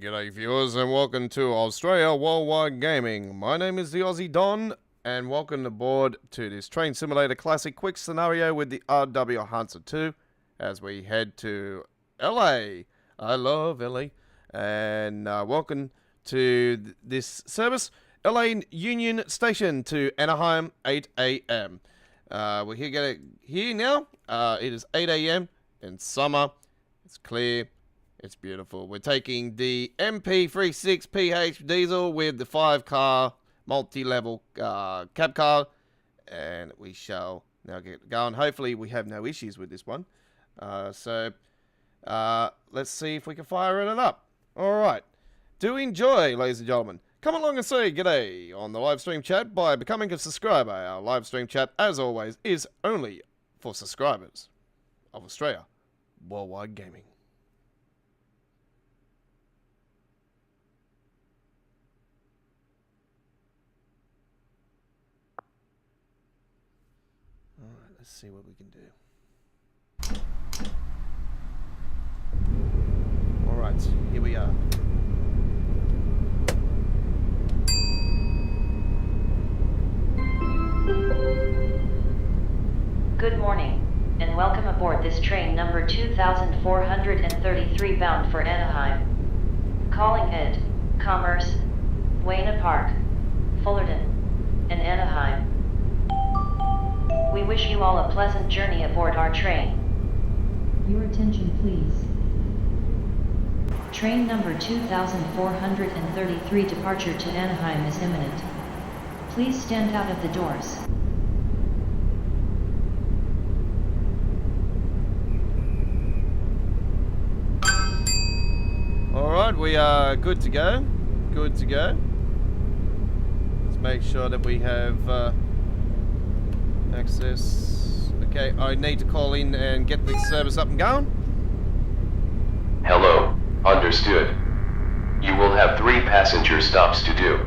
G'day viewers and welcome to Australia Worldwide Gaming. My name is the Aussie Don and welcome aboard to this Train Simulator Classic quick scenario with the RW Hunter 2 as we head to LA. I love LA. And welcome to this service, LA Union Station to Anaheim, 8 a.m. We're here now. It is 8 a.m. in summer. It's clear. It's beautiful. We're taking the MP36PH diesel with the 5-car multi-level cab car, and we shall now get going. Hopefully we have no issues with this one. So let's see if we can fire it up. Alright. Do enjoy, ladies and gentlemen. Come along and say g'day on the live stream chat by becoming a subscriber. Our live stream chat, as always, is only for subscribers of Australia Worldwide Gaming. Let's see what we can do. Alright, here we are. Good morning, and welcome aboard this train number 2433 bound for Anaheim. Calling at Commerce, Wayna Park, Fullerton, and Anaheim. We wish you all a pleasant journey aboard our train. Your attention please. Train number 2433 departure to Anaheim is imminent. Please stand out of the doors. Alright, we are good to go. Good to go. Let's make sure that we have access. Okay, I need to call in and get the service up and going. Hello, understood. You will have 3 passenger stops to do.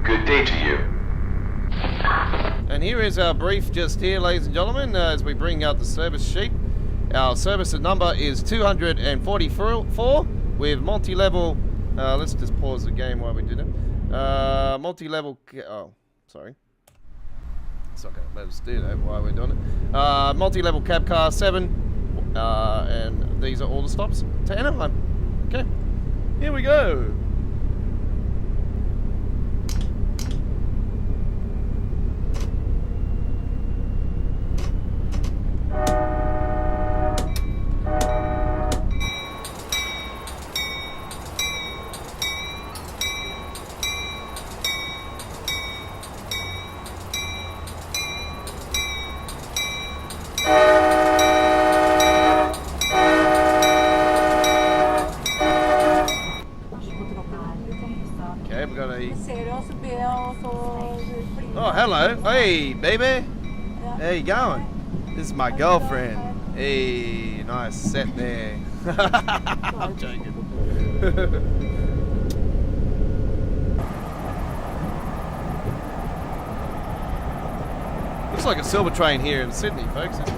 Good day to you. And here is our brief just here, ladies and gentlemen, as we bring out the service sheet. Our service number is 244 with multi-level, let's just pause the game while we do that. Multi-level, oh, sorry. It's not going to let us do that while we're doing it. Multi-level cab car 7, and these are all the stops to Anaheim. Okay, here we go. Oh, hello. Hey, baby. How you going? This is my girlfriend. Hey, nice set there. I'm joking. Looks like a silver train here in Sydney, folks. Isn't it?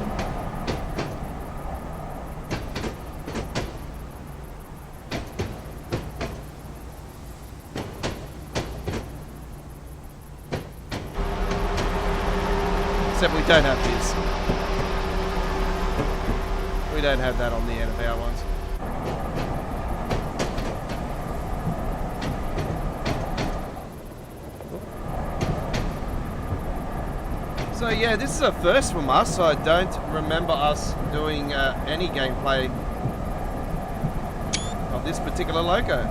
Except we don't have this. We don't have that on the end of our ones. So yeah, this is a first from us. I don't remember us doing any gameplay of this particular loco.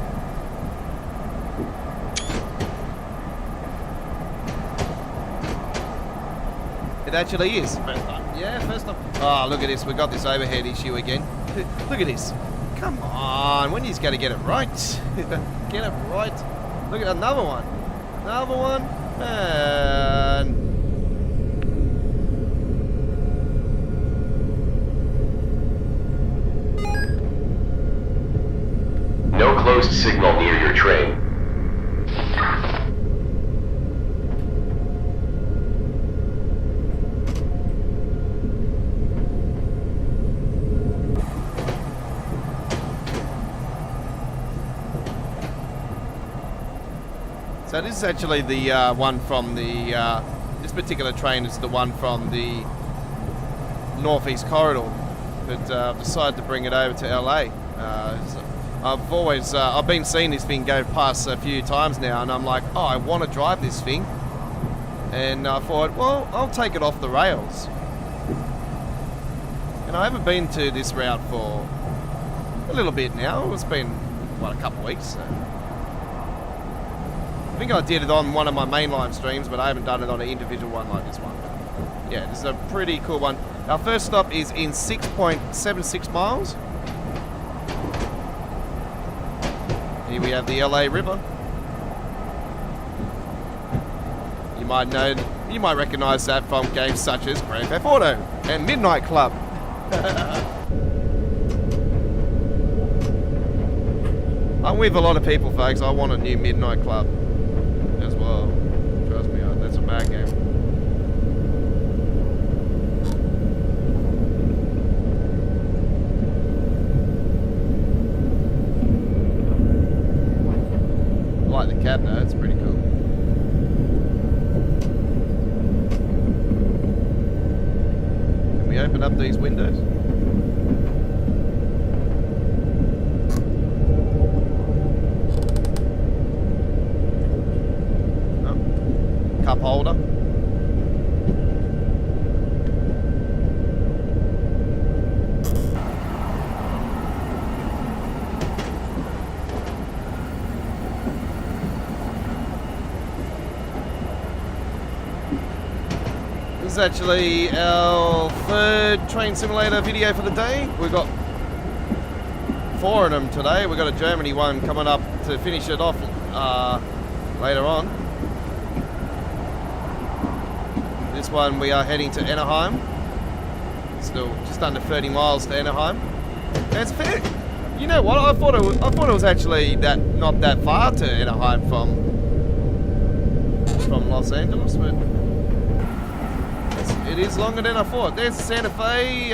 It actually is. First time. Yeah, first time. Oh, look at this. We got this overhead issue again. Look at this. Come on, when he's going to get it right? Get it right. Look at another one. Another one. Man. No closed signal near your train. So this is actually the one from the, this particular train is the one from the Northeast Corridor, but I've decided to bring it over to LA. I've been seeing this thing go past a few times now, and I'm like, oh, I want to drive this thing. And I thought, well, I'll take it off the rails. And I haven't been to this route for a little bit now. It's been, what, a couple of weeks. So. I think I did it on one of my main live streams, but I haven't done it on an individual one like this one. Yeah, this is a pretty cool one. Our first stop is in 6.76 miles. Here we have the LA River. You might recognise that from games such as Grand Theft Auto and Midnight Club. I'm with a lot of people, folks. I want a new Midnight Club as well. Trust me, that's a bad game. I like the cab though, it's pretty cool. Can we open up these windows? Oh. Cup holder. This is actually our third train simulator video for the day. We've got 4 of them today. We've got a Germany one coming up to finish it off later on. This one we are heading to Anaheim. Still just under 30 miles to Anaheim. And it's fair. You know what? I thought it was actually not that far to Anaheim from Los Angeles, but it is longer than I thought. There's Santa Fe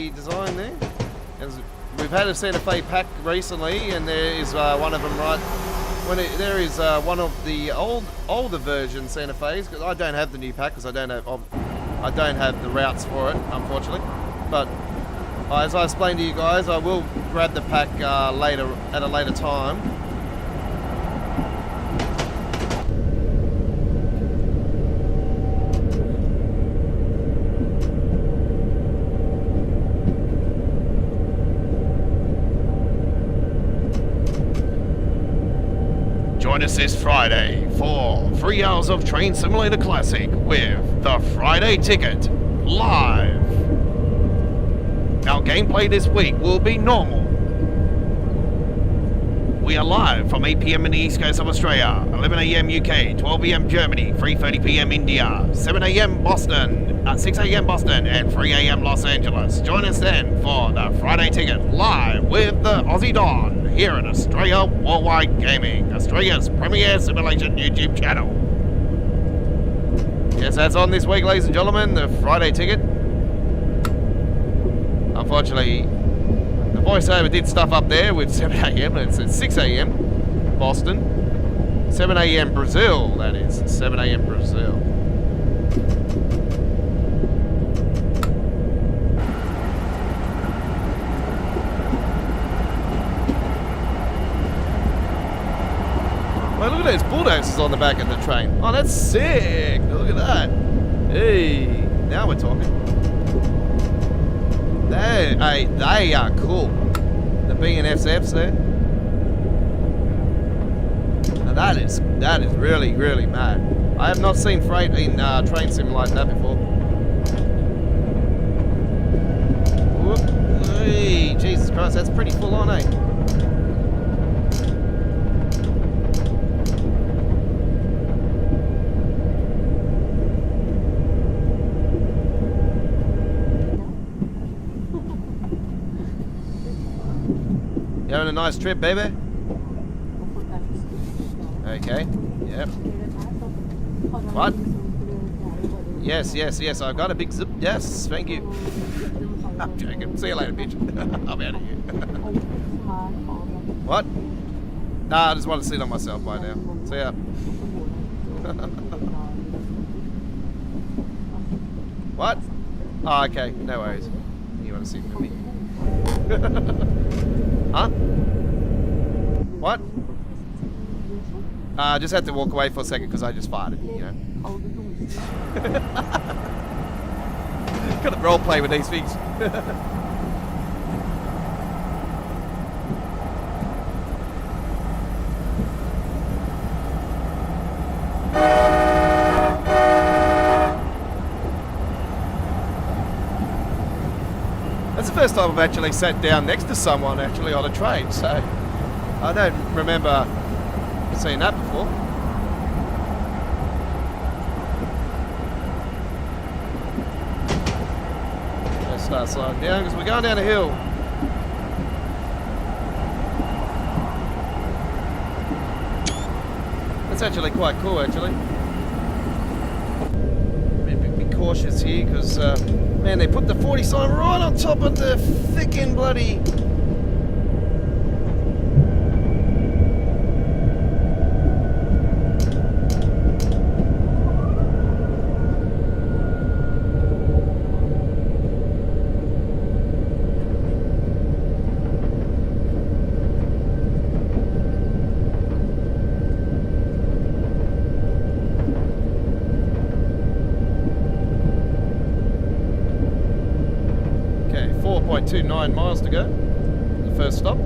design there. We've had a Santa Fe pack recently, and there is one of them right. There is one of the older version Santa Fe's. Because I don't have the new pack because I don't have the routes for it, unfortunately. But as I explained to you guys, I will grab the pack later at a later time. Join us this Friday for 3 hours of Train Simulator Classic with the Friday Ticket live. Our gameplay this week will be normal. We are live from 8 PM in the East Coast of Australia, 11 AM UK, 12 PM Germany, 3:30 PM India, 7 AM Boston, 6 AM Boston, and 3 AM Los Angeles. Join us then for the Friday Ticket live with the Aussie Don here in Australia Worldwide Gaming, Australia's premier simulation YouTube channel. Yes, that's on this week, ladies and gentlemen, the Friday Ticket. Unfortunately, the voiceover did stuff up there with 7 AM, and it says 6 AM Boston, 7 AM Brazil, that is, 7 AM Brazil. Oh, look at those bulldozers on the back of the train. Oh, that's sick. Look at that. Hey, now we're talking. They are cool. The B&Fs there. Now that is really, really mad. I have not seen freight in train sim like that before. Whoop. Hey, Jesus Christ, that's pretty full on, eh? You having a nice trip, baby? Okay, yep. What? Yes, yes, yes, I've got a big zip. Yes, thank you. I'm joking. See you later, bitch. I'm out of here. What? Nah, I just want to sit on myself by now. See ya. What? Oh, okay, no worries. You want to sit with me? Huh? What? I just had to walk away for a second because I just farted, you know. Gotta role play with these things. That's the first time I've actually sat down next to someone actually on a train, so I don't remember seeing that before. Let's start sliding down because we're going down a hill. That's actually quite cool, actually. Be cautious here because, man, they put the 40 sign right on top of the thickened bloody. Okay, 4.29 miles to go. The first stop.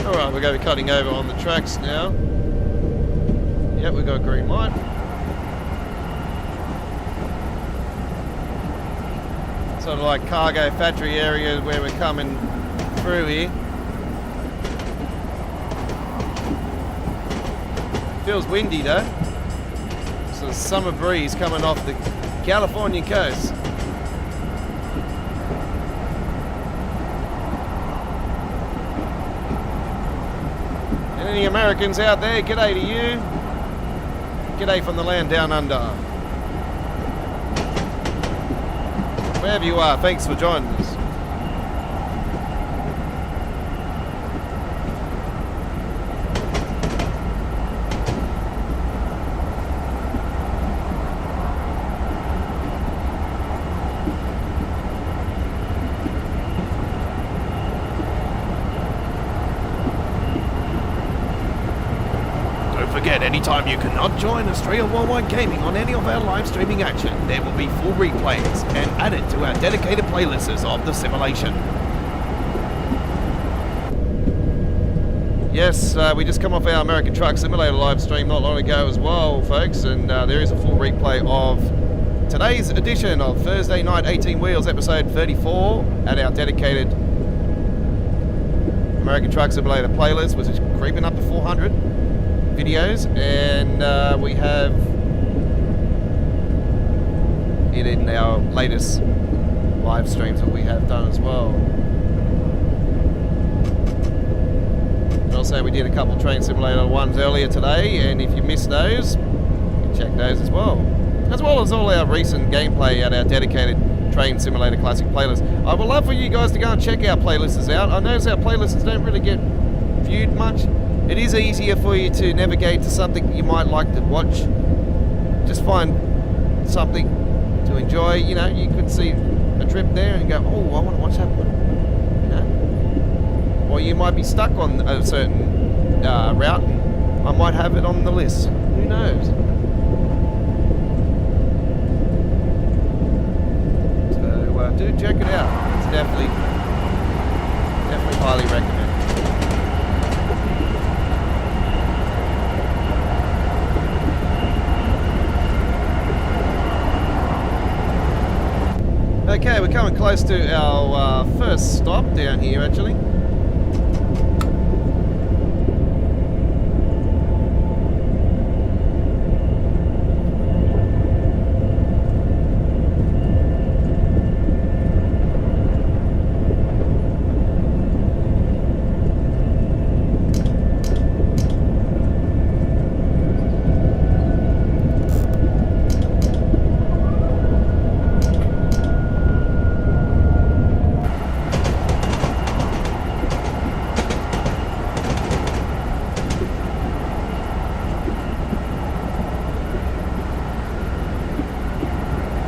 Alright, we're going to be cutting over on the tracks now. Yep, we've got a green light. Sort of like cargo factory area where we're coming through here. Feels windy though. So a summer breeze coming off the California coast. And any Americans out there, g'day to you. G'day from the land down under. Wherever you are, thanks for joining us. Anytime you cannot join Australia Worldwide Gaming on any of our live streaming action, there will be full replays and added to our dedicated playlists of the simulation. Yes, we just come off our American Truck Simulator live stream not long ago as well, folks, and there is a full replay of today's edition of Thursday Night 18 Wheels, episode 34, at our dedicated American Truck Simulator playlist, which is creeping up to 400 videos, and we have it in our latest live streams that we have done as well. And also we did a couple train simulator ones earlier today, and if you missed those, you can check those as well as all our recent gameplay at our dedicated Train Simulator Classic playlist. I would love for you guys to go and check our playlists out. I notice our playlists don't really get viewed much. It is easier for you to navigate to something you might like to watch. Just find something to enjoy. You know, you could see a trip there and go, oh, I want to watch that one. You know? Or you might be stuck on a certain route. I might have it on the list. Who knows? So do check it out. It's definitely highly recommended. Okay, we're coming close to our first stop down here, actually.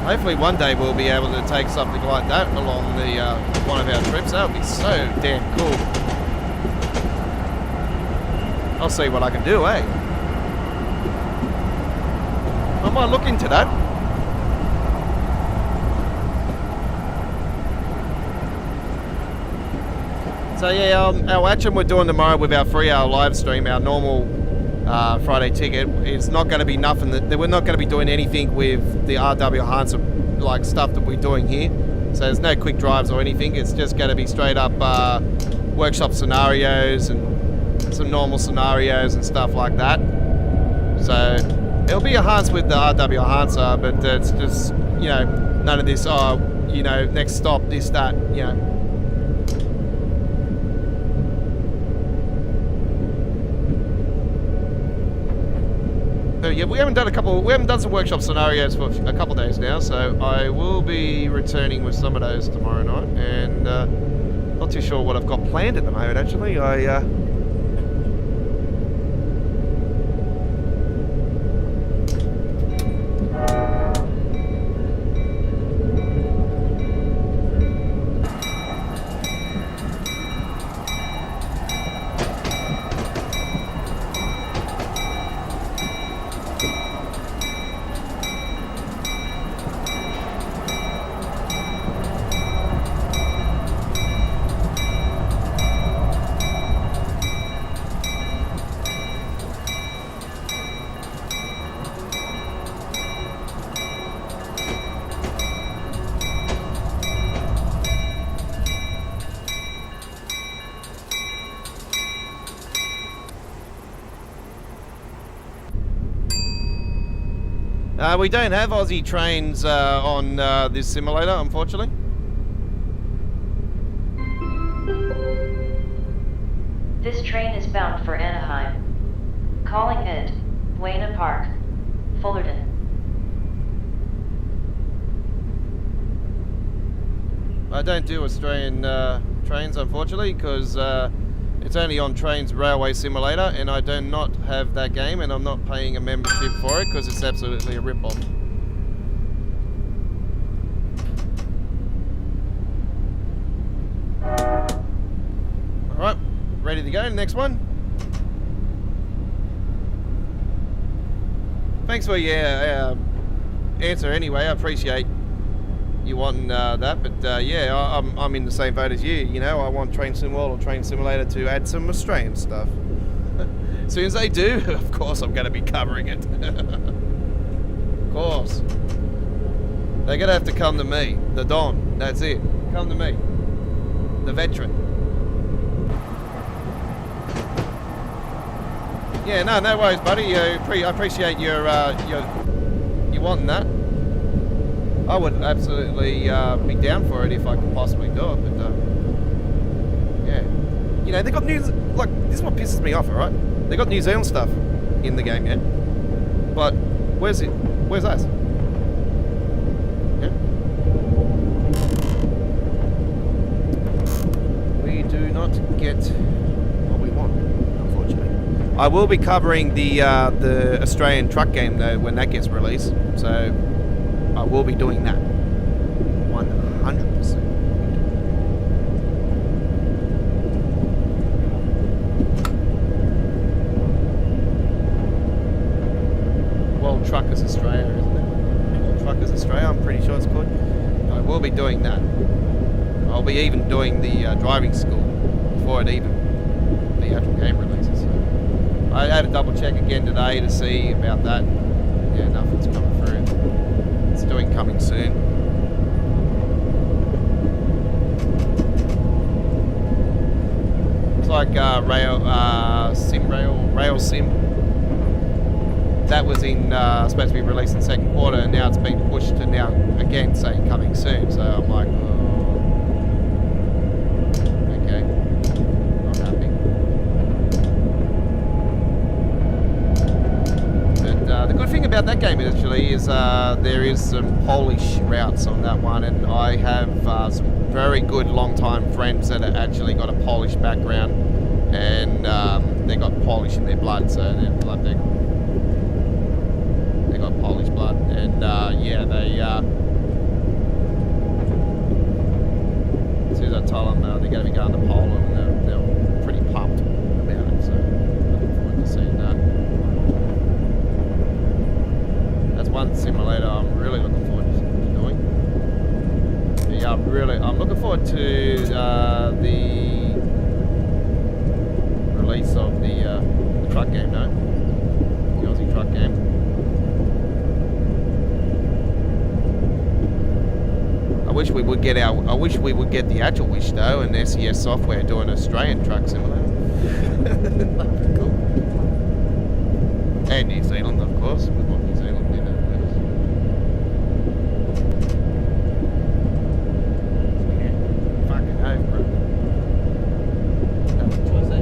Hopefully one day we'll be able to take something like that along the one of our trips. That would be so damn cool. I'll see what I can do, eh? I might look into that. So yeah, our action we're doing tomorrow with our 3-hour live stream, our normal Friday ticket, is not going to be nothing. We're not going to be doing anything with the RW Hansa like stuff that we're doing here. So there's no quick drives or anything. It's just going to be straight up workshop scenarios and some normal scenarios and stuff like that. So it'll be a Hans with the RW Hansa, but it's just, you know, none of this, oh, you know, next stop, this, that, you know. Yeah, we haven't done some workshop scenarios for a couple of days now, so I will be returning with some of those tomorrow night, and not too sure what I've got planned at the moment. Actually, we don't have Aussie trains on this simulator, unfortunately. This train is bound for Anaheim. Calling it Wayne Park, Fullerton. I don't do Australian trains, unfortunately, because it's only on Trains Railway Simulator, and I do not have that game, and I'm not paying a membership for it because it's absolutely a rip-off. Alright, ready to go, next one. Thanks for your answer anyway, I appreciate you wanting that, but yeah, I'm in the same boat as you. You know, I want Train Sim World or Train Simulator to add some Australian stuff. As soon as they do, of course I'm going to be covering it. Of course. They're going to have to come to me, the Don. That's it. Come to me, the veteran. Yeah, no worries, buddy. I appreciate your wanting that. I would absolutely be down for it if I could possibly do it, but yeah. You know, they got news, like, this is what pisses me off, alright? They got New Zealand stuff in the game, yeah? But, where's it? Where's us? Yeah? do not get what we want, unfortunately. I will be covering the Australian truck game though when that gets released, so I will be doing that 100%. World Truckers Australia, isn't it? World Truckers Australia, I'm pretty sure it's called. I will be doing that. I'll be even doing the driving school before the actual game releases. So I had to double check again today to see about that. Yeah, nothing's coming through. It's doing coming soon. It's like Rail Sim. That was supposed to be released in the second quarter, and now it's been pushed to now again saying coming soon. So I'm like, okay, not happy. But the good thing about that game actually is there is some Polish routes on that one, and I have some very good long-time friends that have actually got a Polish background, and they got Polish in their blood, so they got Polish blood, and yeah, they as soon as I told them they're going to be going to Poland, they're pretty pumped about it, so looking forward to seeing that. That's one simulator I'm really looking forward to doing. Yeah, I'm looking forward to the release of the truck game, the Aussie truck game. I wish we would get the actual Wish though, and SES software doing an Australian truck simulator. That'd be cool. And New Zealand, of course. We want New Zealand in it with us. Yeah, fucking hell, bro. That's what I say.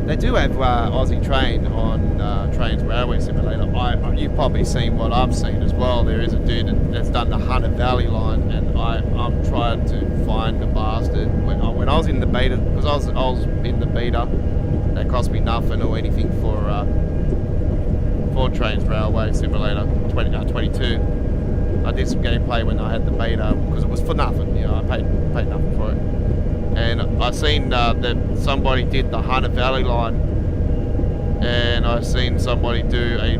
They do have Aussie Train on Trains Railway Simulator. You've probably seen what I've seen as well. There is a dude that's done the Hunter Valley line, and I'm trying to find the bastard. When I was in the beta, because I was in the beta, that cost me nothing or anything for Trains Railway Simulator 22. I did some gameplay when I had the beta because it was for nothing. You know, I paid nothing for it. And I seen that somebody did the Hunter Valley line, and I seen somebody do a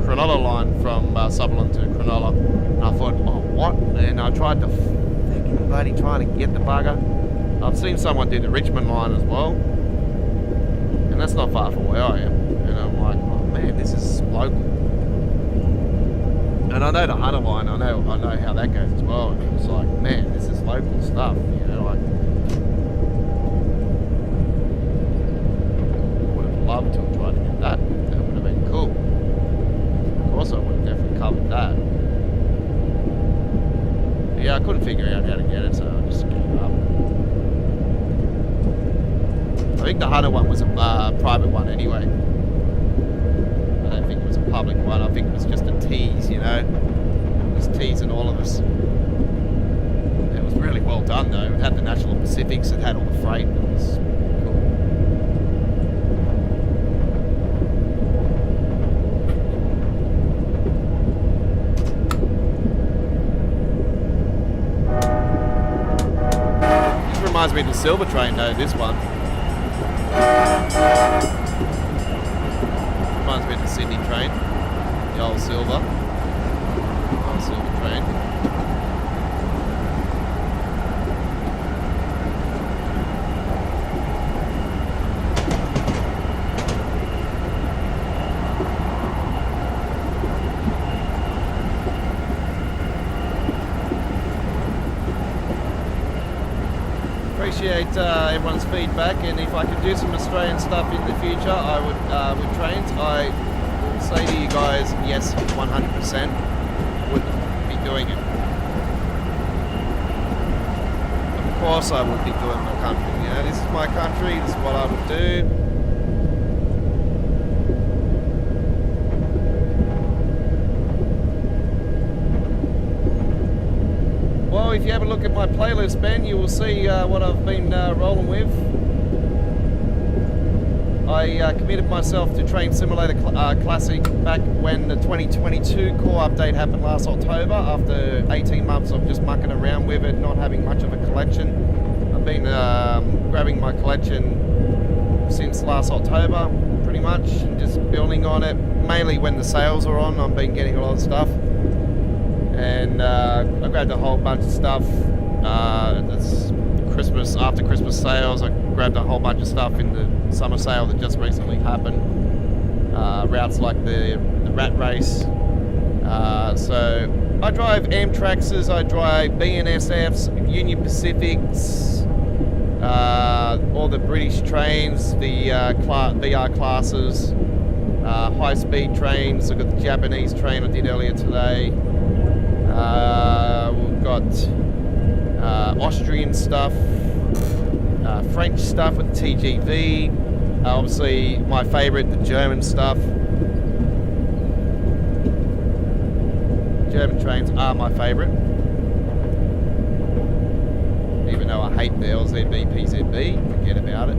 Cronulla line from Sutherland to Cronulla, and I thought, oh, what? And I tried to fucking bloody trying to get the bugger. I've seen someone do the Richmond line as well, and that's not far from where I am. And I'm like, oh man, this is local. And I know the Hunter line, I know how that goes as well. And it's like, man, this is local stuff, you know, like. Love to have tried to get that. That would have been cool. Of course, I would have definitely covered that. But yeah, I couldn't figure out how to get it, so I just gave up. I think the Hunter one was a private one anyway. I don't think it was a public one. I think it was just a tease, you know. It was teasing all of us. It was really well done though. It had the National Pacifics. It had all the freight. It was reminds me of the Silver train though, this one. Reminds me of the Sydney train. The old Silver. Old Silver train. Appreciate everyone's feedback, and if I could do some Australian stuff in the future, I would with trains. I will say to you guys, yes, 100% would be doing it. Of course I would be doing my country. You know, this is my country, this is what I would do. Well, if you have a look at my playlist, Ben, you will see what I've been rolling with. I committed myself to Train Simulator Classic back when the 2022 core update happened last October. After 18 months of just mucking around with it, not having much of a collection, I've been grabbing my collection since last October, pretty much, and just building on it. Mainly when the sales are on, I've been getting a lot of stuff. And I grabbed a whole bunch of stuff. That's Christmas, after Christmas sales, I grabbed a whole bunch of stuff in the summer sale that just recently happened. Routes like the Rat Race. So I drive Amtraxes, I drive BNSFs, Union Pacifics, all the British trains, the VR classes, high-speed trains. I've got the Japanese train I did earlier today. We've got Austrian stuff, French stuff with TGV, obviously my favourite, the German stuff. German trains are my favourite, even though I hate the LZB PZB, forget about it.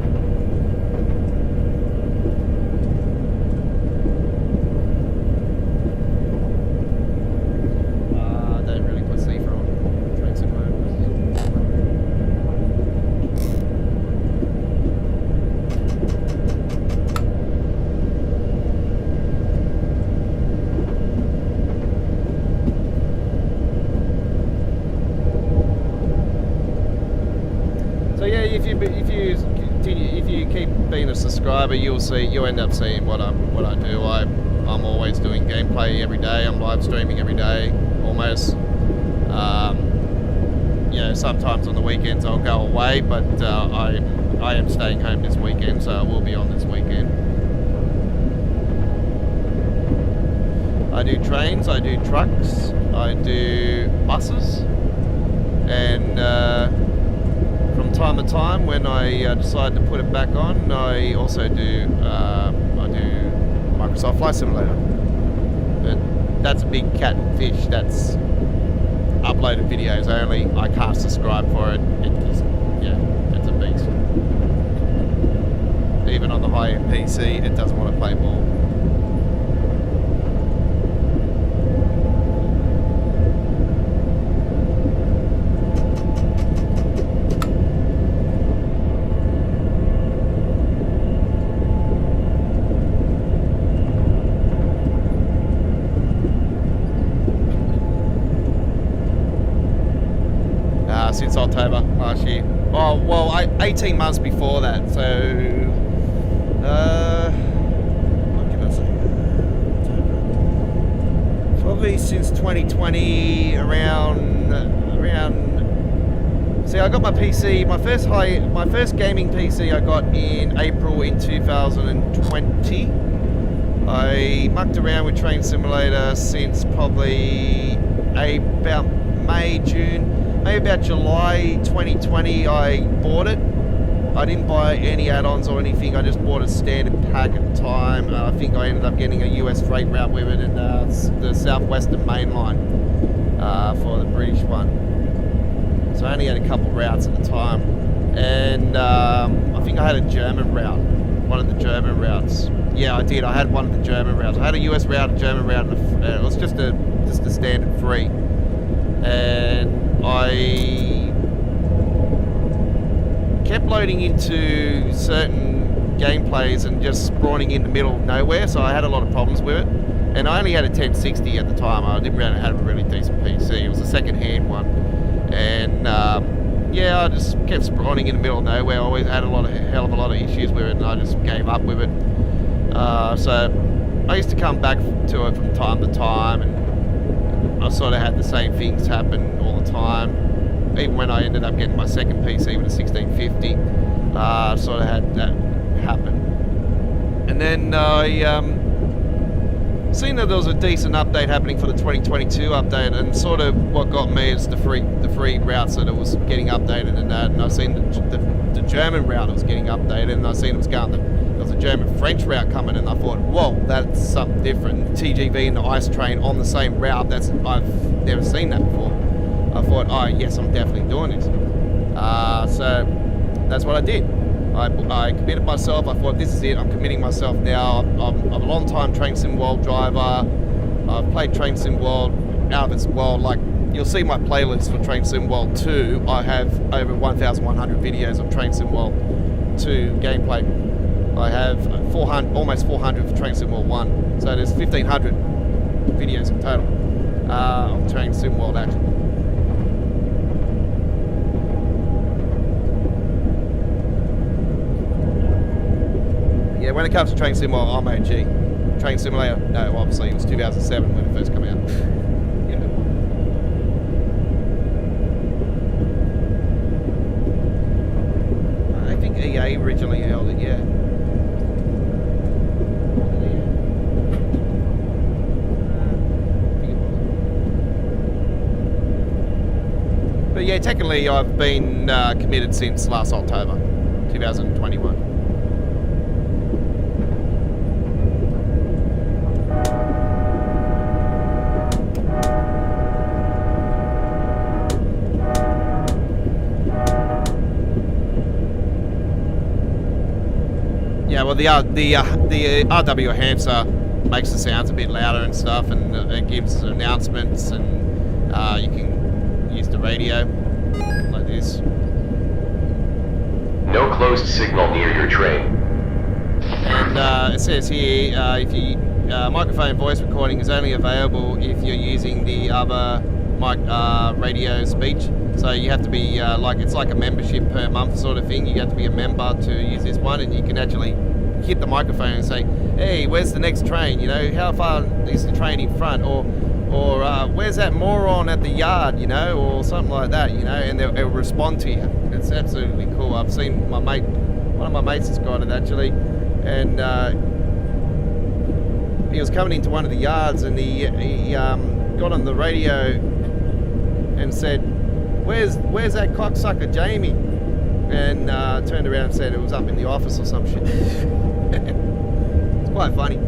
If you keep being a subscriber, you'll end up seeing what I do. I'm always doing gameplay every day. I'm live streaming every day, almost. You know, sometimes on the weekends I'll go away, but I am staying home this weekend, so I will be on this weekend. I do trains, I do trucks, I do buses, and from time to time, when I decide to put it back on, I also do Microsoft Flight Simulator. But that's a big cat and fish. That's uploaded videos only. I can't subscribe for it. It's a beast. Even on the high-end PC, it doesn't want to play ball. Since October last year. Oh, well, 18 months before that. So, what can I say? Probably since 2020, around. See, I got my PC. My first gaming PC I got in April in 2020. I mucked around with Train Simulator since probably about May, June. Maybe about July 2020 I bought it. I didn't buy any add-ons or anything, I just bought a standard pack at the time. I think I ended up getting a US freight route with it and the Southwestern Main Line for the British one. So I only had a couple routes at the time. And I think I had a German route, one of the German routes. Yeah, I did, I had one of the German routes. I had a US route, a German route, and it was just a standard free. And I kept loading into certain gameplays and just spawning in the middle of nowhere, so I had a lot of problems with it. And I only had a 1060 at the time. I didn't really have a really decent PC. It was a second-hand one. And yeah, I just kept spawning in the middle of nowhere. I always had a hell of a lot of issues with it, and I just gave up with it. So I used to come back to it from time to time, and I sort of had the same things happen all the time. Even when I ended up getting my second PC with a 1650, I sort of had that happen. And then I seen that there was a decent update happening for the 2022 update, and sort of what got me is the free routes that it was getting updated and that. And I seen the German route was getting updated, and I seen it was going. There was a German-French route coming, and I thought, whoa, that's something different. TGV and the ice train on the same route. I've never seen that before. I thought, oh yes, I'm definitely doing this. So that's what I did. I committed myself. I thought, this is it. I'm committing myself now. I'm a long-time Train Sim World driver. I've played Train Sim World out of its world. Like, you'll see my playlist for Train Sim World 2. I have over 1,100 videos of Train Sim World 2 gameplay. I have almost 400 for Train Sim World 1. So there's 1,500 videos in total of Train Sim World action. Yeah, when it comes to Train Sim, I'm OG. Train Simulator, no, obviously it was 2007 when it first came out. Yeah. I think EA originally held it, yeah. But yeah, technically I've been committed since last October, 2021. Yeah, well, the RW enhancer makes the sounds a bit louder and stuff, and it gives announcements, and you can use the radio like this. No closed signal near your train. And it says here, if you microphone voice recording is only available if you're using the other radio speech. So you have to be it's like a membership per month sort of thing. You have to be a member to use this one, and you can actually hit the microphone and say, hey, where's the next train? You know, how far is the train in front? Or where's that moron at the yard? You know, or something like that. You know, and they'll respond to you. It's absolutely cool. I've seen one of my mates has got it actually, and he was coming into one of the yards, and he got on the radio and said, Where's that cocksucker Jamie? And turned around and said it was up in the office or some shit. It's quite funny.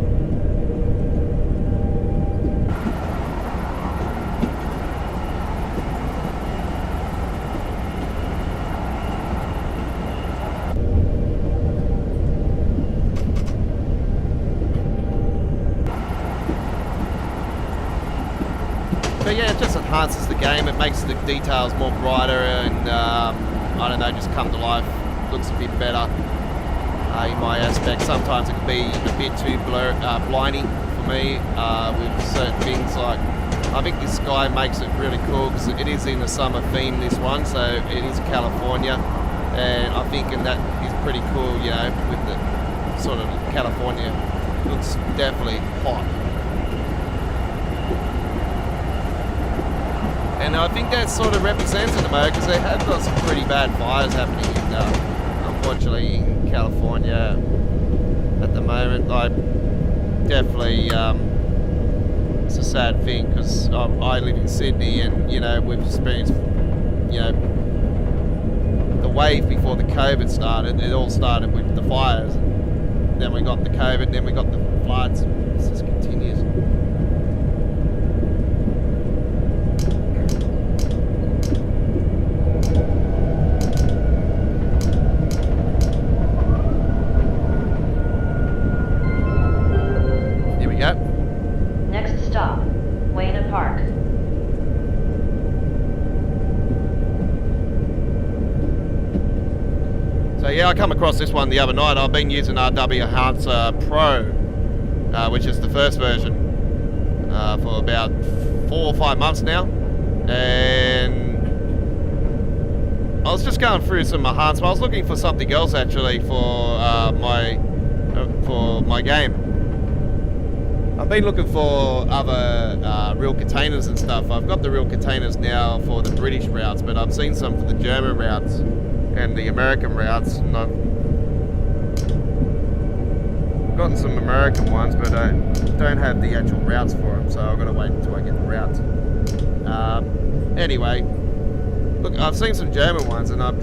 But yeah, it just enhances the game. It makes the details more brighter, and I don't know, just come to life. Looks a bit better in my aspect. Sometimes it can be a bit too blinding for me with certain things. Like, I think this sky makes it really cool because it is in the summer theme, this one, so it is California, and I'm thinking that is pretty cool, you know, with the sort of California. It looks definitely hot. And I think that's sort of represents at the moment, because they have got some pretty bad fires happening unfortunately in California at the moment. Like, definitely it's a sad thing, because I live in Sydney, and you know, we've experienced, you know, the wave before the COVID started. It all started with the fires, and then we got the COVID, then we got the floods. This just continues. Next stop, Wayne Park. So yeah, I come across this one the other night. I've been using RW Enhancer Pro, which is the first version, for about 4 or 5 months now, and I was just going through some enhancements. I was looking for something else actually for my game. I've been looking for other real containers and stuff. I've got the real containers now for the British routes, but I've seen some for the German routes and the American routes, and gotten some American ones, but I don't have the actual routes for them, so I've got to wait until I get the routes. Anyway, look, I've seen some German ones, and I've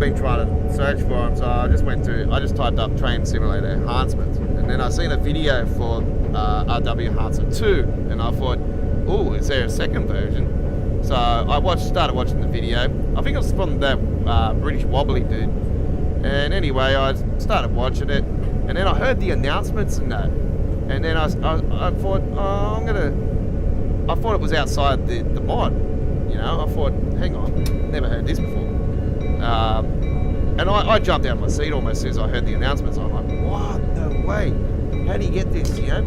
been trying to search for them. So I just typed up Train Simulator Enhancements, and then I seen a video for RW Enhancer 2, and I thought, oh, is there a second version? So I started watching the video. I think it was from that British Wobbly dude. And anyway, I started watching it, and then I heard the announcements and that, and then I thought, I thought it was outside the mod, you know. I thought, hang on, never heard this before. And I jumped out of my seat almost as soon as I heard the announcements. I'm like, what? No way! How do you get this, you know,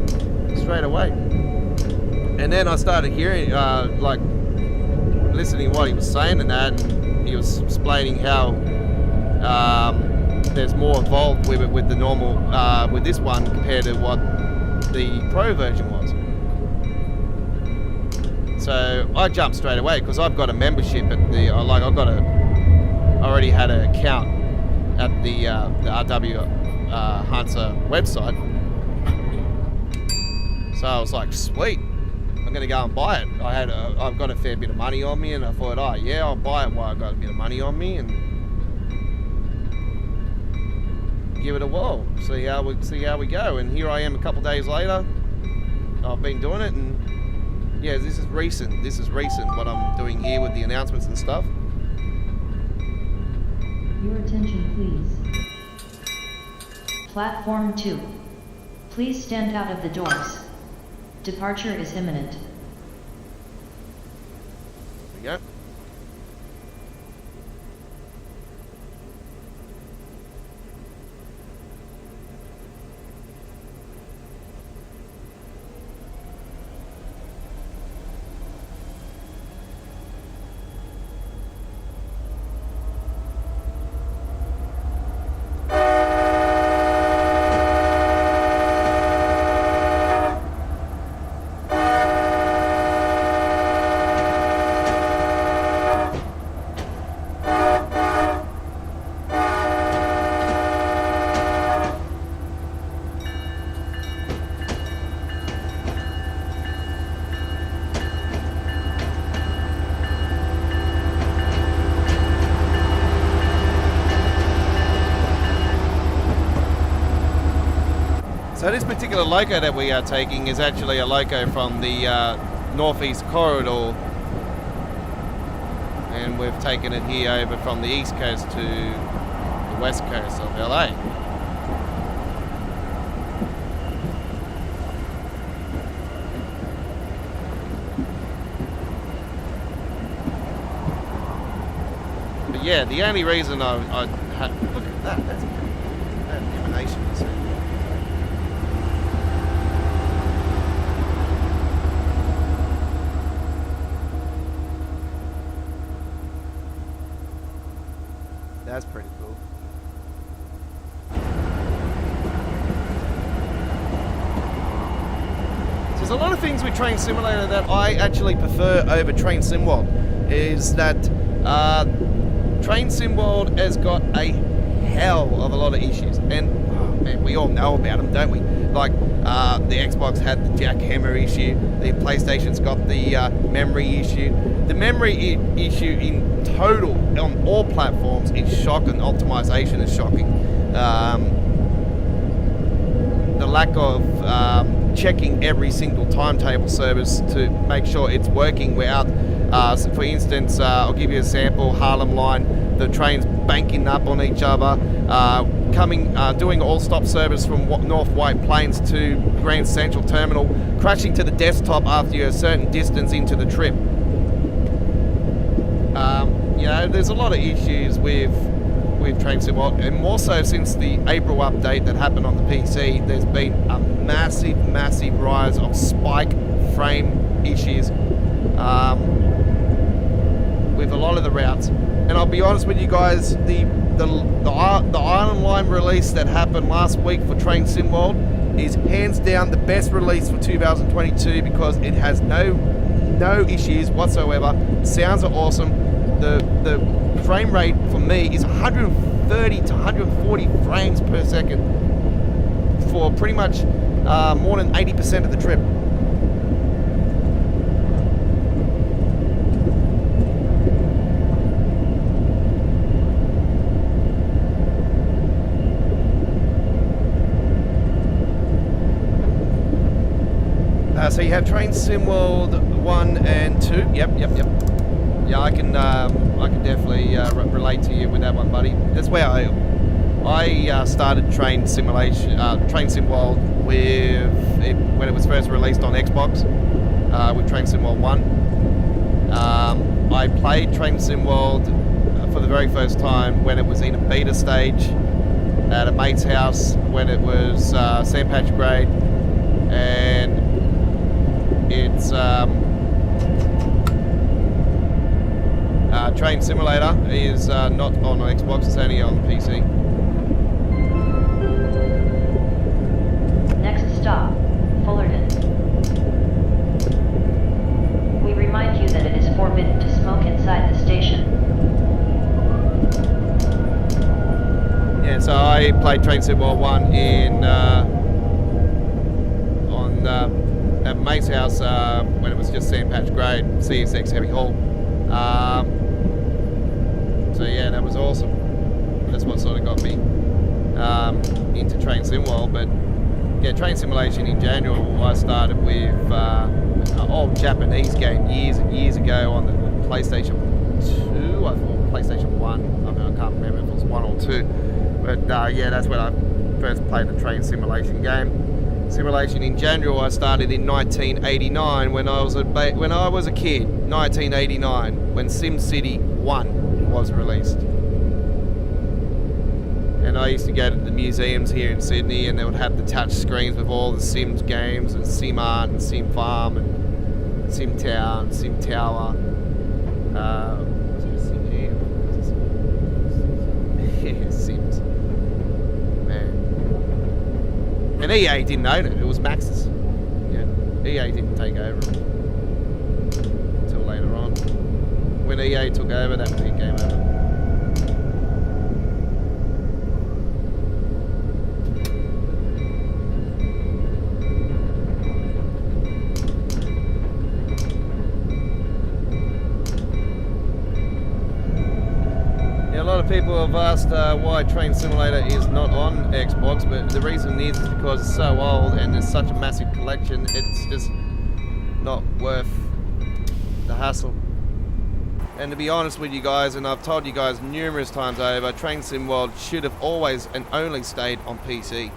straight away? And then I started hearing, like, listening to what he was saying and that, and he was explaining how there's more involved with it with the normal with this one compared to what the Pro version was. So I jumped straight away because I've got a membership at the I already had an account at the RW Hansa website. So I was like, sweet, I'm gonna go and buy it. I've got a fair bit of money on me, and I thought, oh yeah, I'll buy it while I've got a bit of money on me and give it a whirl, see how we go. And here I am a couple days later. I've been doing it, and yeah, this is recent what I'm doing here with the announcements and stuff. Your attention, please. Platform 2. Please stand out of the doors. Departure is imminent. There we go. So this particular loco that we are taking is actually a loco from the northeast corridor, and we've taken it here over from the east coast to the west coast of LA. But yeah, the only reason I had, look at that, that's that emanation you see. That's pretty cool. So there's a lot of things with Train Simulator that I actually prefer over Train Sim World. Is that Train Sim World has got a hell of a lot of issues, and oh man, we all know about them, don't we? Like the Xbox had the jackhammer issue, the PlayStation's got the memory issue. The memory issue in total on all platforms is shocking. Optimization is shocking. The lack of checking every single timetable service to make sure it's working without, for instance, I'll give you a sample, Harlem Line, the trains banking up on each other, doing all-stop service from North White Plains to Grand Central Terminal, crashing to the desktop after you're a certain distance into the trip. You know, there's a lot of issues with Train Sim World, and more so since the April update that happened on the PC. There's been a massive rise of spike frame issues with a lot of the routes. And I'll be honest with you guys, the Island Line release that happened last week for Train Sim World is hands down the best release for 2022 because it has no issues whatsoever. Sounds are awesome. The frame rate for me is 130 to 140 frames per second. for pretty much more than 80% of the trip. So you have Train Sim World 1 and 2. Yep. Yeah, I can definitely relate to you with that one, buddy. That's where I started Train Sim World with when it was first released on Xbox with Train Sim World 1. I played Train Sim World for the very first time when it was in a beta stage at a mate's house when it was sandpatch grade, and it's Train Simulator is not on Xbox, it's only on PC. Next stop, Fullerton. We remind you that it is forbidden to smoke inside the station. Yeah, so I played Train Sim World 1 in at mate's house when it was just sandpatch grade, CSX heavy haul. So yeah, that was awesome. That's what sort of got me into Train Sim World. But yeah, Train Simulation in general, I started with an old Japanese game years and years ago on the PlayStation 2, I thought PlayStation 1. I mean, I can't remember if it was 1 or 2. But yeah, that's when I first played the Train Simulation game. Simulation in general, I started in 1989 when I was a kid. 1989 when SimCity 1 was released. And I used to go to the museums here in Sydney, and they would have the touch screens with all the Sims games, and Sim Art and Sim Farm and Sim Town, Sim Tower. Was it Sim Jam? Yeah, Sims. Man. And EA didn't own it, it was Max's. Yeah, EA didn't take over until later on. When EA took over, that was it, game over. A lot of people have asked why Train Simulator is not on Xbox, but the reason is because it's so old and there's such a massive collection, it's just not worth the hassle. And to be honest with you guys, and I've told you guys numerous times over, Train Sim World should have always and only stayed on PC.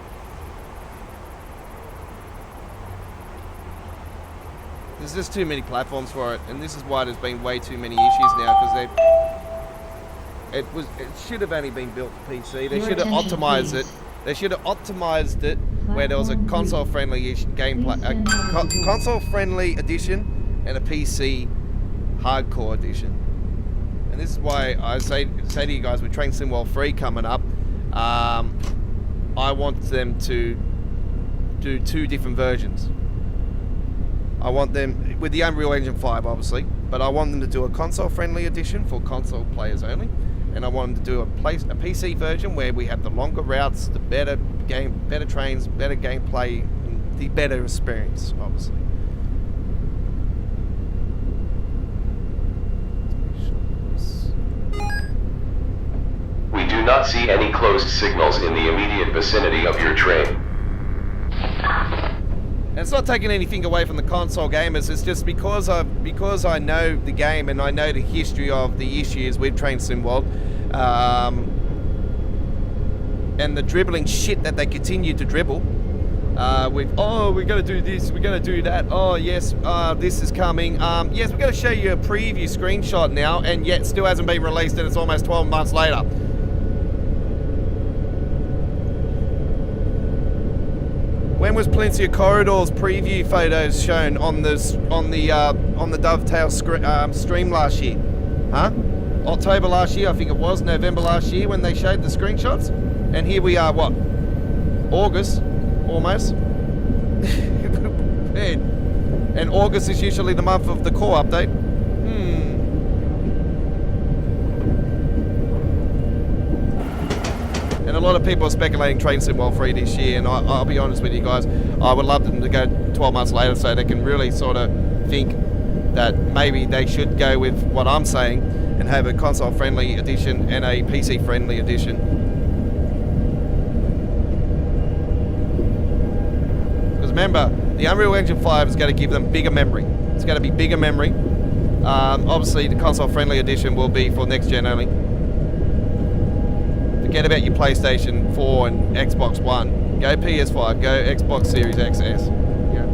There's just too many platforms for it, and this is why there's been way too many issues now, because it should have only been built for PC. They should have optimized it. They should have optimized it where there was a console-friendly console-friendly edition and a PC hardcore edition. And this is why I say to you guys, with Train Sim World 3 coming up, I want them to do 2 different versions. I want them with the Unreal Engine 5, obviously, but I want them to do a console-friendly edition for console players only. And I want them to do a PC version where we have the longer routes, the better trains, better gameplay, and the better experience, obviously. We do not see any closed signals in the immediate vicinity of your train. And it's not taking anything away from the console gamers, it's just because I know the game and I know the history of the issues with Train Sim World, and the dribbling shit that they continue to dribble, with, oh, we're going to do this, we're going to do that, oh yes, this is coming, yes, we're going to show you a preview screenshot now, and yet still hasn't been released and it's almost 12 months later. When was Plenty of Corridors preview photos shown on the Dovetail stream last year? Huh? October last year, I think it was, November last year when they showed the screenshots. And here we are, what? August, almost. And August is usually the month of the core update. And a lot of people are speculating Train Sim World 3 this year, and I'll be honest with you guys, I would love them to go 12 months later so they can really sort of think that maybe they should go with what I'm saying and have a console-friendly edition and a PC-friendly edition. Because remember, the Unreal Engine 5 is going to give them bigger memory. It's going to be bigger memory. Obviously, the console-friendly edition will be for next gen only. Forget about your PlayStation 4 and Xbox One. Go PS5, go Xbox Series XS. Yeah.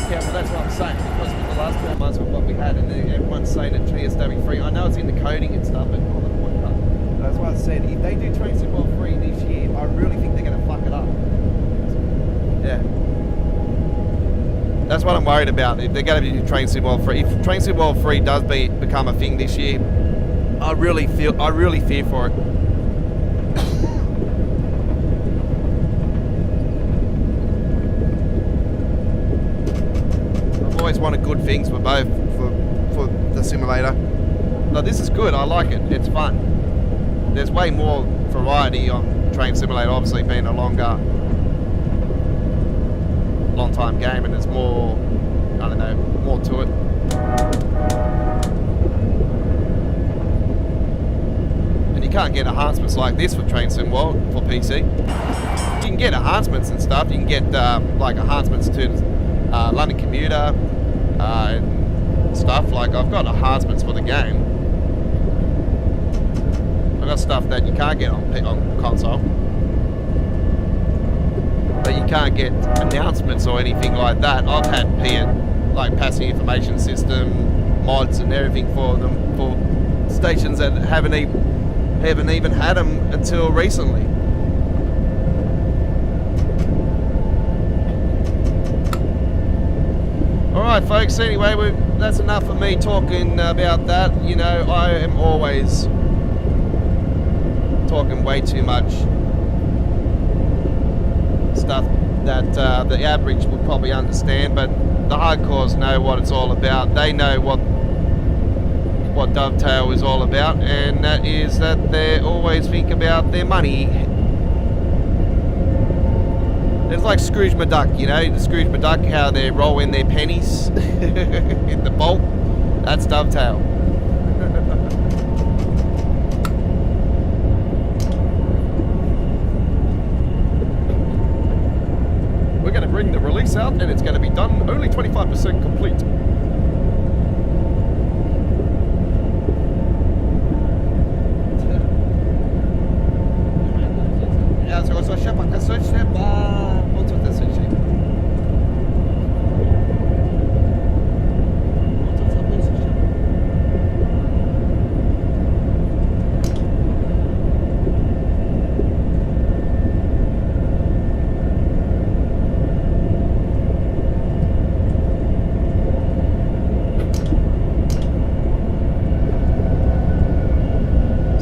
Yeah, well that's what I'm saying, because with the last 12 months of what we had, and everyone's saying that GSW3, I know it's in the coding and stuff, but on the podcast, that's why I said, if they do Train Sim World 3 this year, I really think they're going to fuck it up. Yeah. That's what I'm worried about, if they're going to do Train Sim World 3. If Train Sim World 3 does become a thing this year, I really fear for it. Always wanted good things for both, for the simulator. No, this is good, I like it, it's fun. There's way more variety on Train Simulator, obviously being a long time game, and there's more, I don't know, more to it. And you can't get enhancements like this for Train Sim World for PC. You can get enhancements and stuff, you can get like enhancements to London Commuter and stuff. Like I've got enhancements for the game. I've got stuff that you can't get on console, but you can't get announcements or anything like that. I've had like passing information system mods and everything for them for stations that haven't even had them until recently. Alright folks, anyway, that's enough of me talking about that. You know, I am always talking way too much stuff that the average would probably understand, but the hardcores know what it's all about. They know what Dovetail is all about, and that is that they always think about their money. It's like Scrooge McDuck, you know, the Scrooge McDuck, how they roll in their pennies in the bolt. That's Dovetail. We're going to bring the release out, and it's going to be done only 25% complete.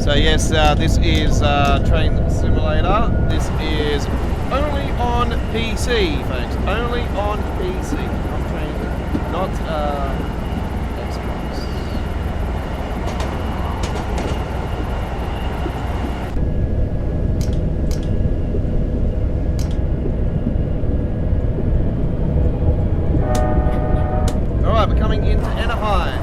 So yes, this is Train Simulator. This is only on PC, folks. Only on PC. Not Xbox. All right, we're coming into Anaheim.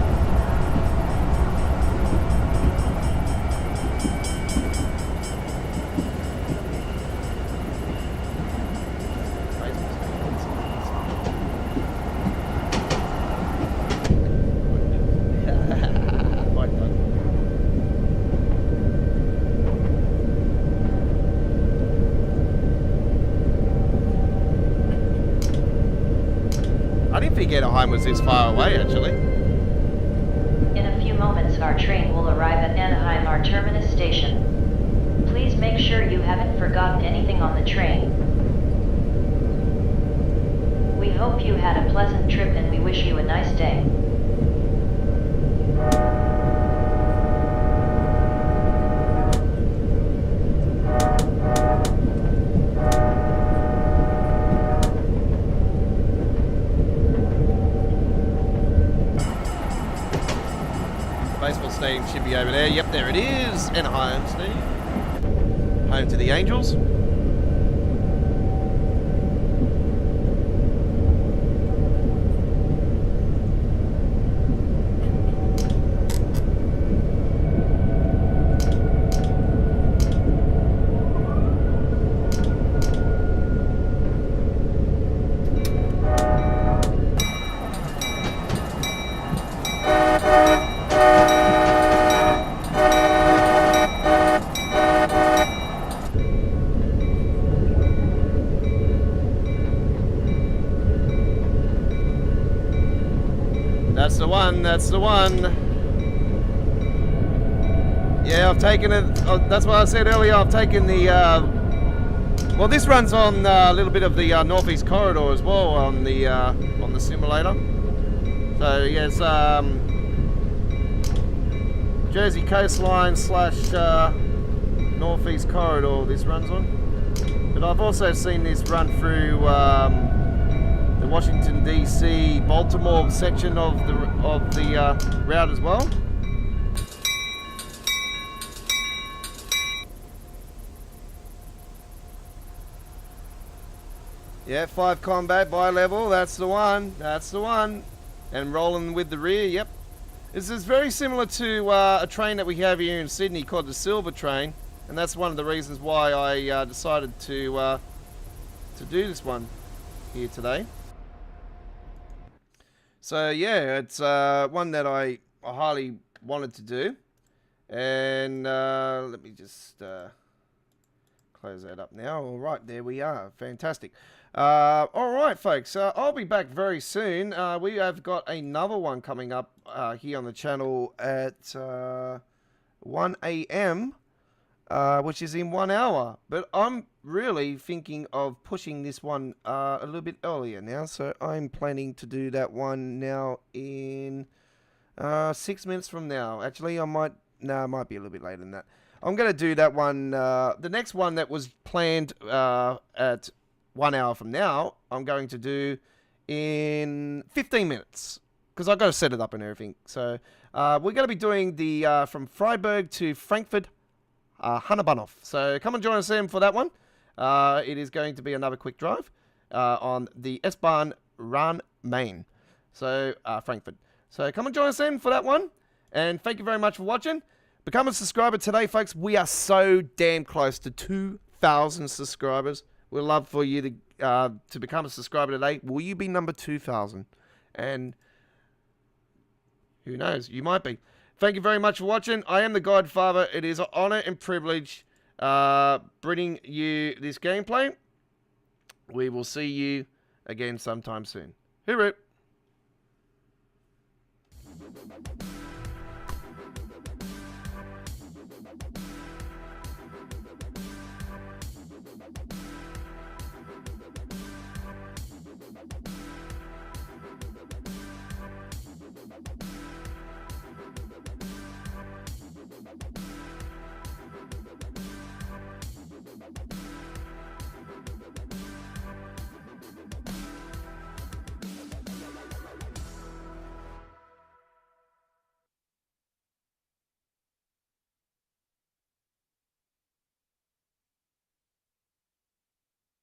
I didn't think Anaheim was this far away, actually. In a few moments our train will arrive at Anaheim, our terminus station. Please make sure you haven't forgotten anything on the train. We hope you had a pleasant trip and we wish you a nice day. should be over there. Yep, there it is. Anaheim, Steve. Home to the Angels. That's the one, that's the one. Yeah, I've taken it, that's what I said earlier, I've taken the, well this runs on a little bit of the northeast corridor as well on the simulator. So yes, Jersey coastline / northeast corridor this runs on. But I've also seen this run through the Washington DC Baltimore section of the route as well. Yeah, 5 combat bi-level, that's the one, that's the one. And rolling with the rear, yep. This is very similar to a train that we have here in Sydney called the Silver Train, and that's one of the reasons why I decided to do this one here today. So yeah, it's one that I highly wanted to do, and let me just close that up now. All right, there we are. Fantastic. All right, folks. I'll be back very soon. We have got another one coming up here on the channel at 1 a.m., which is in 1 hour. But I'm really thinking of pushing this one a little bit earlier now. So I'm planning to do that one now in 6 minutes from now. Actually, I might... No, it might be a little bit later than that. I'm going to do that one... the next one that was planned at 1 hour from now, I'm going to do in 15 minutes. Because I've got to set it up and everything. So we're going to be doing the from Freiburg to Frankfurt Hanebahnhof. So come and join us in for that one. It is going to be another quick drive on the S-Bahn Rhein-Main. So Frankfurt. So come and join us in for that one. And thank you very much for watching. Become a subscriber today, folks. We are so damn close to 2,000 subscribers. We'd love for you to become a subscriber today. Will you be number 2,000? And who knows? You might be. Thank you very much for watching. I am the Godfather. It is an honor and privilege bringing you this gameplay. We will see you again sometime soon. Hooroo!